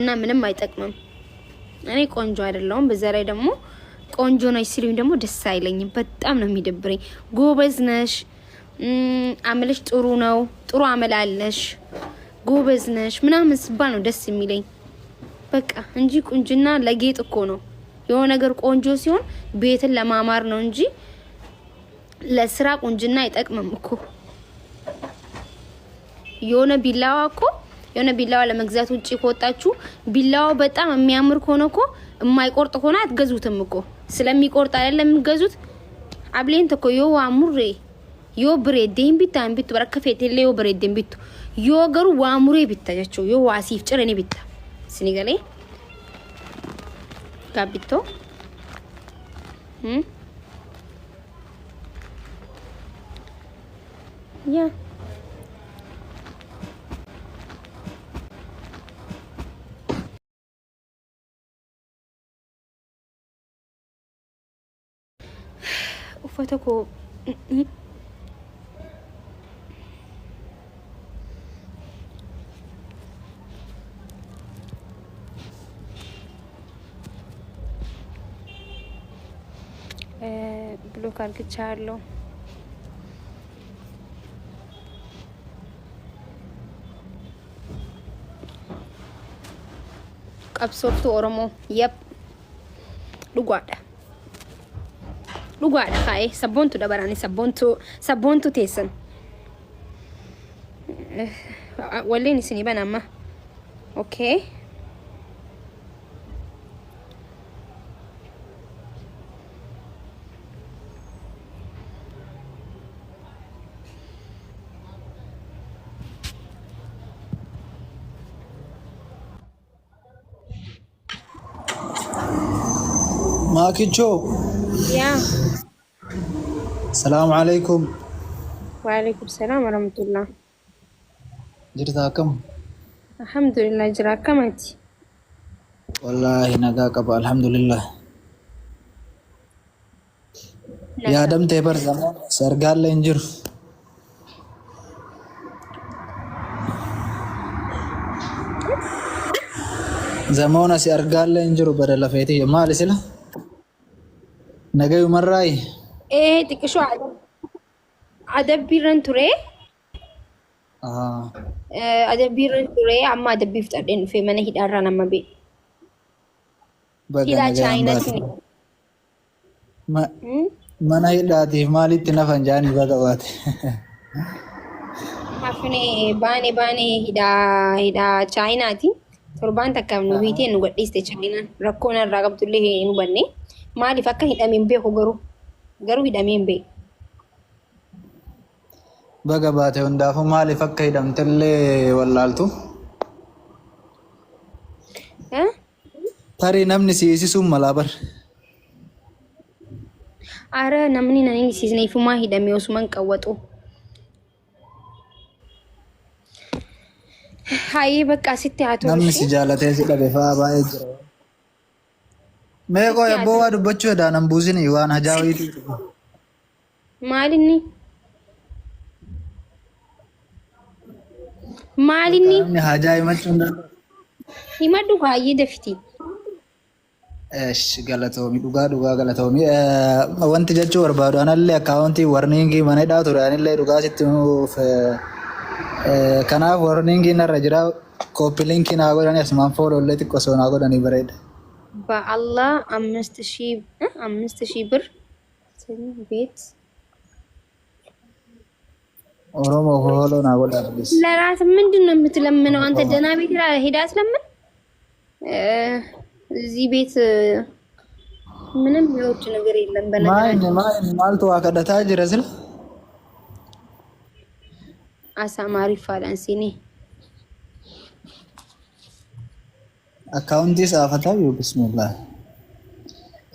እና ምንም አይጠቅምም። እኔ ቆንጆ አይደለሁም። በዛ ላይ ደግሞ ቆንጆ ነሽ ሲሉኝ ደግሞ ደስ አይለኝም። በጣም ነው የሚደብረኝ። ጎበዝ ነሽ፣ አመልሽ ጥሩ ነው፣ ጥሩ አመል አለሽ፣ ጎበዝ ነሽ ምናምን ስባል ነው ደስ የሚለኝ በቃ እንጂ ቁንጅና ለጌጥ እኮ ነው። የሆነ ነገር ቆንጆ ሲሆን ቤትን ለማማር ነው እንጂ ለስራ ቁንጅና አይጠቅምም እኮ። የሆነ ቢላዋ ለመግዛት ውጪ ከወጣችሁ ቢላዋው በጣም የሚያምር ከሆነ እኮ የማይቆርጥ ሆነ አትገዙትም እኮ። ስለሚቆርጥ አይደለም የሚገዙት። አብሌንት እኮ ዮ ዋሙሬ ዮ ብሬዴን ቢታ ቢቱ በረከፈት ሌዮ ብሬዴን ቢቱ ዮ ገሩ ዋሙሬ ቢታያቸው ዮ ዋሲፍ ጭረኔ ቢታ ሲኒገሌ ጋቢቶ ያ ፎቶኮ ብሎክ አድርግቻለሁ። ቀብሶፍቱ ኦሮሞ የፕ ዱጓዳ ካይ ሰቦንቱ ደበራኒ ሰቦንቱ ቴሰን ወሌኒ ስኒ በናማ ኦኬ ماكيتشو يا السلام عليكم. وعليكم السلام ورحمة الله. جرتاكم؟ الحمد لله. جراكم أنت؟ والله نجاك الحمد لله. يا دم تبر زمان سرقال لينجر. زمانه سرقال لينجر بدل فيتي ما لسه نجاي مرّاي. إيه تكشوا عدب بيرن تري. عدب بيرن تري أما عدب بيفترين في منه هيدارنا ما بي. هيدا China تني. ما منه هيداتي مالي تنافنجاني بقوات. أفني باني هيدا China تي. تربان تكمل نبيتي نقول ليست China. ركونا الرقم تليه نبني. maaliif akka hidhameen beeku garuu hidhameen beeku. Baga baate hundaafuu maaliif akka hidhamtellee wallaaltu? Tarii namni siisisuun malaa bar. Ara namni nani siisneefumaa hidhamee osuman qawwatu. Haayee bakka asitti haa ta'u. Namni si jaalatee si dhabe fa'aa baay'ee jira. Meeqoo yabboo waa dubbachuu edaanan buusini waan hajaawiiti. Maalinni? Namni hajaa himachuu hin danda'u. Himadhu baay'ee dafiti. Eesh galatoomi dhugaa galatoomi. Wanti jechuu barbaadu anallee akkaawuntii warniingii mana hidhaa ture anillee dhugaa sitti nuuf kanaaf warniingii narra jira kooppi linkii naa godhanii asumaan foolollee xiqqoo soo naa godhanii bareeda. በአላህ 5000 ብር ቤት ኦሮሞ ሆሎ ነው ወላሂ ለራስ ምንድነው የምትለምነው አንተ? ደህና ቤት ሄዳ ስለምን እዚህ ቤት ምንም የውጭ ነገር የለም። በነገራችን ማልቶ አከዳታ ጅረስል አሳማሪ ፋላንሲኒ Akkaawuntii saafataa yoo bismillah.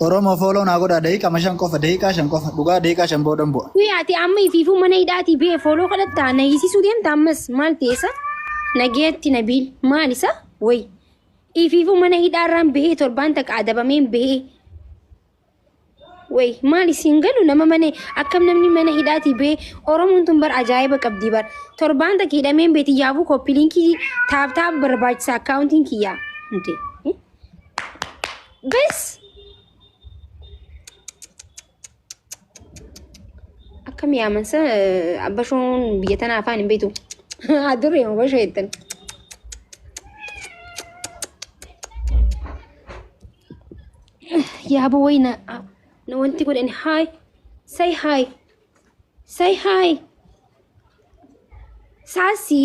Oromoo fooloon haa godhaa daqiiqaa 5 qofa daqiiqaa 5 qofa dhugaa daqiiqaa 5 boodan bu'a. Ati amma ifiifuu mana hidhaatii bee fooloo kadhattaa na hiisisuu deemta ammas maal teessa nageetti nabiil maal isa way ifiifuu mana hidhaarraan bahee torbaan takka adabameen bahee way maal isin galu nama mana akkam namni mana hidhaatii bahee Oromoon tun bar ajaa'iba qabdi bar torbaan takka hidhameen beeti yaabuu koppiliinkii taaptaap barbaachisa akkaawuntiin kiyyaa. እንዴ በስ አከም ያመንሰ አበሾን በየተናፋን ቤቱ አድር ነው በሸይተን يا بوينا لو انت تقول ان هاي say hi say hi sassy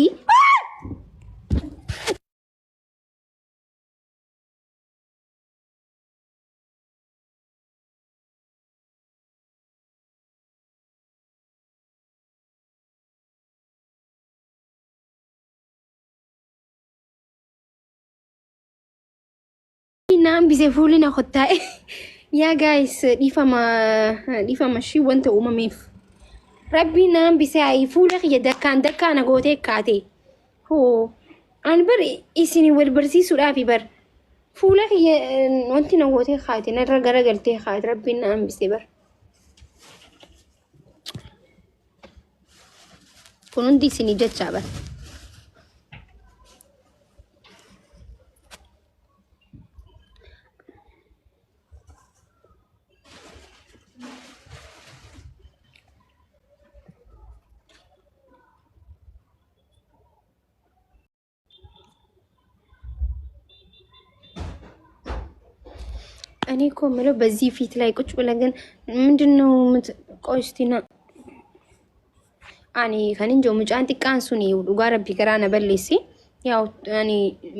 نعم بيزفولنا خطاي يا جايس دي فما شي وانت ميف ربي نعم بيساي فولك يا دكان غوتي كاتي هو انا بر اسني والبرسي سورافي بر فولك يا وانت نغوتي خاتي نرغرغلتي خات ربي نعم بيسبر كنون دي سني جتشابه እኔ እኮ የምለው በዚህ ፊት ላይ ቁጭ ብለን ግን ምንድነው ቆይስቲና አኒ ከንጆ ሙጫን ጥቃንሱኒ ዱጋራ ቢገራና በለሲ ያው አኒ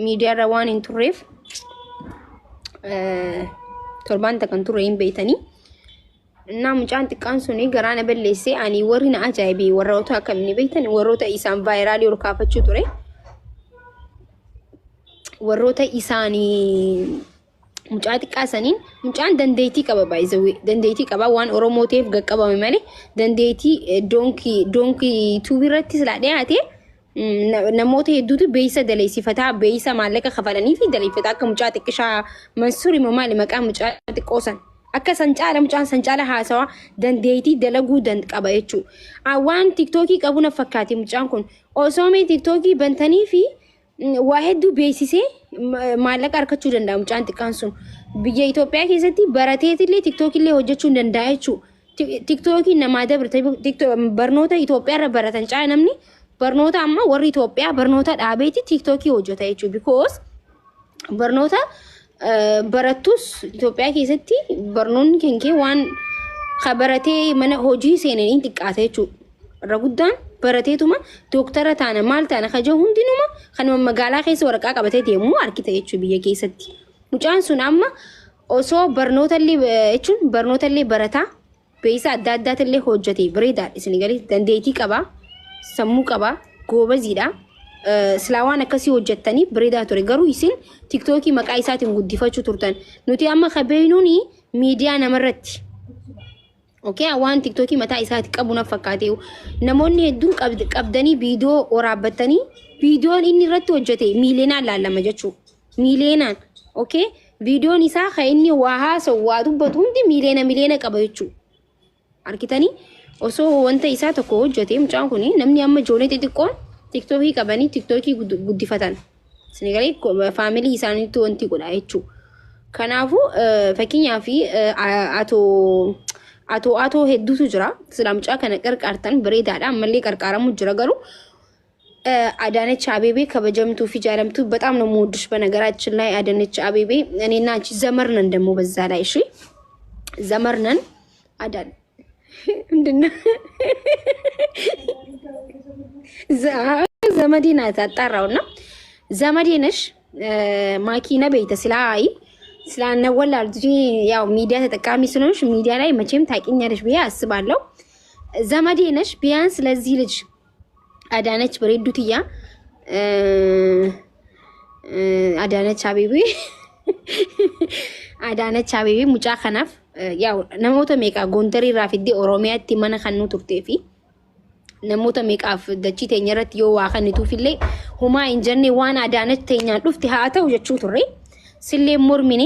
ሚዲያ ረዋን ኢንቱሬፍ ቶርባን ተከንቱሬን በይተኒ እና ሙጫን ጥቃንሱኒ ገራና በለሲ አኒ ወሪና አጃይቢ ወራውታ ከምኒ በይተኒ ወሮታ ኢሳን ቫይራል ይርካፈቹ ቱሬ ወሮታ ኢሳኒ ሙጫት ቃሰኒን ሙጫን ደንዴቲ ቀባ ባይዘው ደንዴቲ ቀባ ዋን ኦሮሞቴፍ ገቀባ ማለ ደንዴቲ ዶንኪ ቱቢረቲ ስላዲያቴ ነሞቴ ዱቱ በይሰ ደለይ ሲፈታ በይሰ ማለቀ ከፈለኒ ፊ ደለይ ፈታ ከሙጫት ቅሻ መንሱሪ መማል መቃ ሙጫት ቆሰን አከ ሰንጫለ ሙጫን ሰንጫለ ሃሰዋ ደንዴቲ ደለጉ ደንድ ቀባየቹ አዋን ቲክቶኪ ቀቡነ ፈካቲ ሙጫን ኩን ኦሶሜ ቲክቶኪ በንተኒ ፊ ዋሄዱ ቤሲሴ ማለቅ አርከቹ ደንዳ ሙጫን ጥቃንሱን ብየ ኢትዮጵያ ከሰቲ በረቴትሊ ቲክቶክ ላይ ሆጀቹ ደንዳይቹ ቲክቶክ ነማደብር ቲክቶክ በርኖታ ኢትዮጵያ ረበረተን ጫይ ነምኒ በርኖታ አማ ወር ኢትዮጵያ በርኖታ ዳቤቲ ቲክቶክ ሆጀታይቹ ቢኮዝ በርኖታ በረቱስ ኢትዮጵያ ከሰቲ በርኖን ከንኬ ዋን خبرቴ መነ ሆጂ ሴነን ጥቃተቹ ረጉዳን በረቴቱማ ዶክተር ታነ ማልታነ ከጀ ሁንዲኑማ ከነመ መጋላ ከይስ ወረቃ ቀበቴ ደሙ አርኪተየቹ ብየ ከይሰቲ ሙጫን ሱናማ ኦሶ በርኖተሊ እቹን በርኖተሊ በረታ በይሳ አዳዳተሊ ሆጀቴ ብሬዳ እስኒ ገሊ ደንዴቲ ቀባ ሰሙ ቀባ ጎበዚዳ ስላዋን ከሲ ሆጀተኒ ብሬዳ ቶሪ ገሩ ይሲን ቲክቶክ መቃይሳትን ጉዲፈቹ ቱርተን ኑቲ አማ ከበይኑኒ ሚዲያ ነመረት اوكي وان تيك توكي متى اسات قبونا فكاتيو نموني هدون قبدني فيديو ورابتني فيديو اني رت وجتي ميلينا لالا مجچو ميلينا اوكي فيديو نسا خيني واها سوادو بتوندي ميلينا قبيچو اركيتني اوسو وانت اسات كو جتي مچانكوني نمني ام جوني تيكون تيك توكي قبني تيك توكي غدي فتن سنغالي فاميلي اساني تو انتي قدايچو كنافو فكينيا في አቶ ሄዱቱ ጅራ ስላምጫ ከነቀር ቃርተን ብሬዳዳ አመሌ ቀርቃራሙ ጅራ ገሩ አዳነች አቤቤ ከበጀምቱ ፊጃለምቱ በጣም ነው የምወድሽ። በነገራችን ላይ አዳነች አቤቤ እኔና አንቺ ዘመርነን ደግሞ በዛ ላይ እሺ ዘመርነን አዳን እንድና ዘመዲና ታጣራውና ዘመዲነሽ ማኪና ቤተ ስላይ ስላነ ወላልጂ ያው ሚዲያ ተጠቃሚ ስለሆንሽ ሚዲያ ላይ መቼም ታቂኛለሽ ብዬ አስባለሁ። ዘመዴ ነሽ ቢያንስ ለዚህ ልጅ አዳነች ብሬዱትያ አዳነች አቤቤ ሙጫ ከናፍ ያው ነሞተ ሜቃ ጎንተሪ ራፊዲ ኦሮሚያቲ ማነ ከኑ ቱርቴፊ ነሞተ ሜቃፍ ደቺ ተኘረት ዮ ዋኸንቱ ፊሌ ሁማ እንጀኔ ዋና አዳነች ተኛ ዱፍቲ ሃተው የቹ ቱሬ ስሌ ሞርሚኒ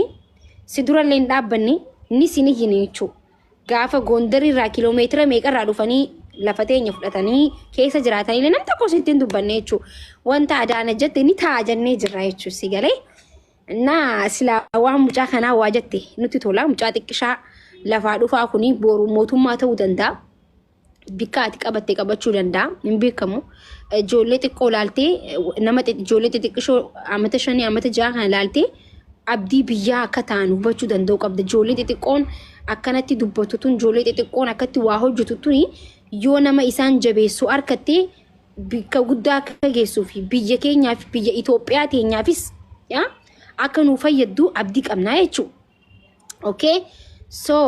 ሲዱራሌን ዳበኒ ኒሲኒ ይኔቹ ጋፈ ጎንደሪ ራ ኪሎሜትር ሜቀራ ዱፈኒ ለፈቴኝ ፍለተኒ ኬሰ ጅራታኒ ለነም ተቆሲቲን ዱበኔቹ ወንታ አዳነ ጀት ኒ ታጀኔ ጅራይቹ ሲገሌ እና ስላዋን ሙጫ ከና ዋጀቴ ኑቲ ቶላ ሙጫ ጥቅሻ ለፋ ዱፋ ኩኒ ቦሩ ሞቱማ ተው ደንዳ ቢካቲ ቀበቴ ቀበቹ ደንዳ እንቤከሙ ጆሌ ጥቆ ላልቴ ነመጥ ጆሌ ጥቅሾ አመተ ሸኒ አመተ ጃ ከና ላልቴ አብዲ ብያ ከታኑ በቹ ደንደው ቀብደ ጆሌ ጥቆን አከነቲ ዱበቱቱን ጆሌ ጥቆን አከቲ ዋሆጁቱቱኒ ዮ ነመ ኢሳን ጀቤሱ አርከቴ ቢከ ጉዳ ከጌሱፊ ብየ ኬኛፊ ብየ ኢትዮጵያ ቴኛፊስ ያ አከኑ ፈየዱ አብዲ ቀምና የቹ ኦኬ ሶ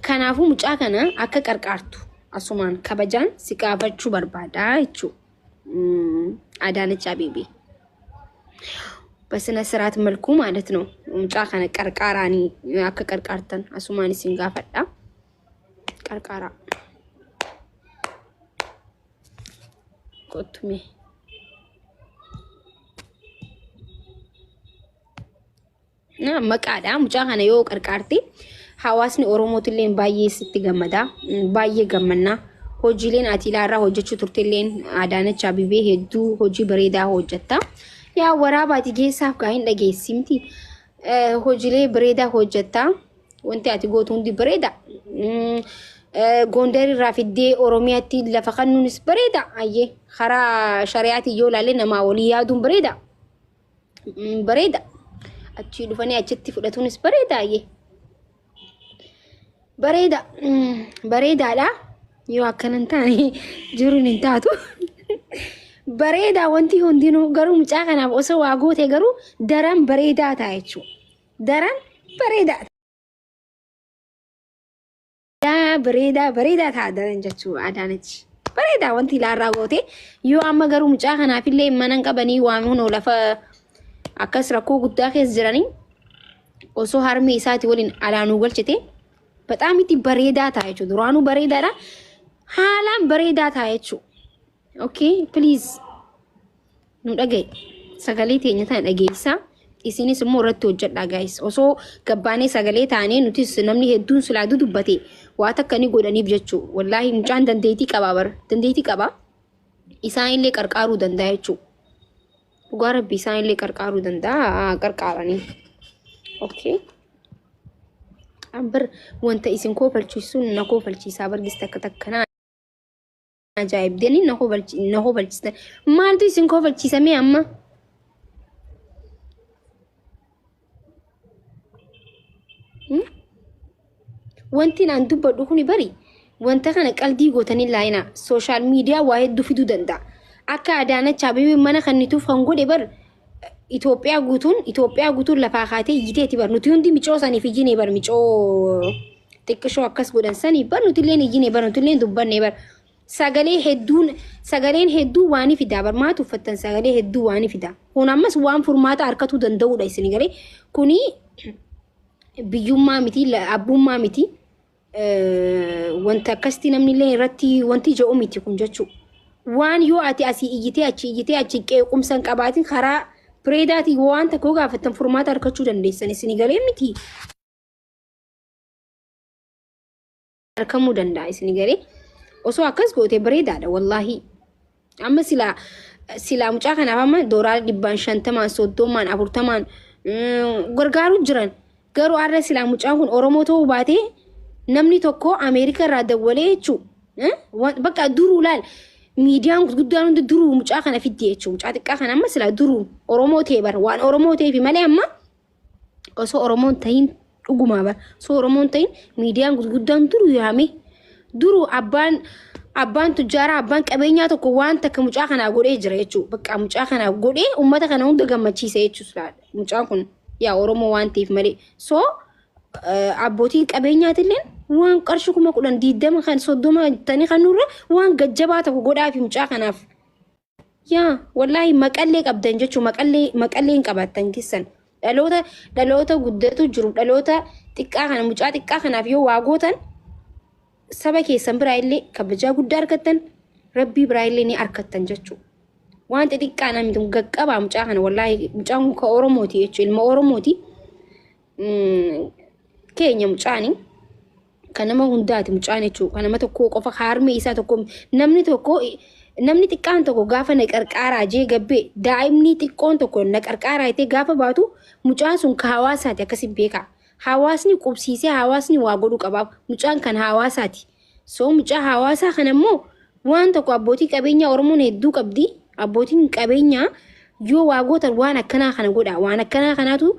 ከናፉ ሙጫ ከነ አከ ቀርቃርቱ አሱማን ከበጃን ሲቃፈቹ በርባዳ የቹ አዳነች አቤቤ በስነ ስርዓት መልኩ ማለት ነው ሙጫ ከነ ቀርቃራኒ አከ ቀርቃርተን አሱማን ሲንጋፈዳ ቀርቃራ ቆቱሜ na maqaadha mucaa kana yoo qarqaarti hawaasni oromootilleen baay'ee sitti gammada baay'ee gammanna hojiileen ati ilaarraa hojjechuu turtilleen Adaanech Abeebee hedduu hojii bareedaa hojjetta yaa waraabaati geessaaf gaahin dhageessimti hojiilee bareedaa hojjetta wanti ati gootu hundi bareeda Gondar irraa fiddee Oromiyaatti lafa kannuunis bareeda ayyee karaa shari'aati yoo ilaalle namaa walii yaaduun bareeda achi dhufanii achitti fudhatuunis bareedaaye bareedaadha yoo akkanan taane jiruun hin taatu bareeda wanti hundinuu garuu mucaa kanaaf osoo waa goote garuu daran bareedaa ta'a jechuudha daran bareedaa bareedaa ta'a daran jechuudha Adaanech bareedaa wanti ilaarraa goote yoo amma garuu mucaa kanaafillee manan qabanii waamuun lafa akkas rakkoo guddaa keessa jiranii osoo harmi isaati waliin alaanuu galchite በጣም itti bareedaa ta'a jechuudha duraanuu bareedaadha haalaan bareedaa ta'a jechuudha okay please nu dhagaye sagalee teenya tan dhageessa isinis immoo irratti hojjedha guys osoo gabbaanee sagalee taanee nutis namni hedduun sulaadu dubbate waa takka ni godhaniif jechuudha wallahi mucaan dandeetii qaba isaan illee qarqaaruu danda'a jechuudha Ugar bisa illee qarqaaruu danda'a qarqaaranii okay ambar wanta isin koofalchiisuun na koofalchiisaa bargista akka takkana ajaa'ib deni na koofalchiista maaltu isin koofalchiisame amma wanti naan dubbadhu kuni bari wanta kana qaldii gootanii laayina social media waa hedduu fiduu danda'a akka Adaanech Abeebee mana kannituuf kan godhe bar Itoophiyaa guutuun lafaa kaatee iyyiteeti bar nuti hundi micoo saniif iyyine bar micoo xiqqishoo akkas godhan sanii bar nutilleen iyyine bar nutilleen dubbanne bar sagaleen hedduu waani fidaa bar maatu uffattan sagalee hedduu waani fidaa kun ammas waan furmaata harkatuu danda'uudha isin galee kuni biyyummaa miti abbummaa miti wanta akkasti namnillee irratti wanti jedhu miti kun jechuudha waan yoo ati asii iyyitee achi qeequmsan qabaatin karaa Predaati waan takko gaafatan furmaata harkachuu dandeessan isin galee miti harkamuu danda'a isin galee osoo akkas goote bareedaadha wallahi amma sila mucaa kanaaf amma $150 30 40 gargaaru jiran garuu arra sila mucaan kun Oromoo ta'uu baate namni tokko Ameerika irraa dawwalee jechuudha bakka duruu laal miidiyaan guddaan hundi duruu mucaa kana fidde jechuudha mucaa xiqqaa kana amma sila duruu Oromoo ta'e bar waan Oromoo ta'eef malee amma osoo Oromoon ta'in dhugumaa bar osoo Oromoon ta'in miidiyaan guddaan duruu yaame duruu abbaan tujjaara abbaan qabeenyaa tokko waan takka mucaa kana godhee jira jechuudha bakka mucaa kana godhee ummata kana hunda gammachiise jechuudha mucaan kun yaa Oromoo waan ta'eef malee so abbootiin qabeenyaatilleen waan qarshi 10 kan 30 tani kan nurra waan gajjabaa ta'u godhaafi mucaa kanaaf yaa wallahi maqallee qabdan jechuun maqallee hin qabattan kissan dhaloota guddatu jiru dhaloota xiqqaa kana mucaa xiqqaa kanaaf yoo waa gootan saba keessan biraa illee kabajaa guddaa argattan rabbii biraa illee ni argattan jechuudha waan xiqqaa namni gaqqabaa mucaa kana wallahi mucaan ka Oromooti jechuudha ilma Oromooti keenya mucaani kan nama hundaati mucaan jechuudha kan nama tokko qofa harmee isaa tokko namni tokko namni xiqqaan tokko gaafa na qarqaaraa jee gabbee daa'imni xiqqoon tokko na qarqaaraa itee gaafa baatu mucaan sun ka hawaasaati akkasiin beeka. Hawaasni qubsiisee hawaasni waa godhu qabaaf mucaan kan hawaasaati. So mucaa hawaasaa kana immoo waan tokko abbootii qabeenya Oromoon hedduu qabdi. Abbootiin qabeenya yoo waa gootan waan akkanaa kana godha waan akkanaa kanaatu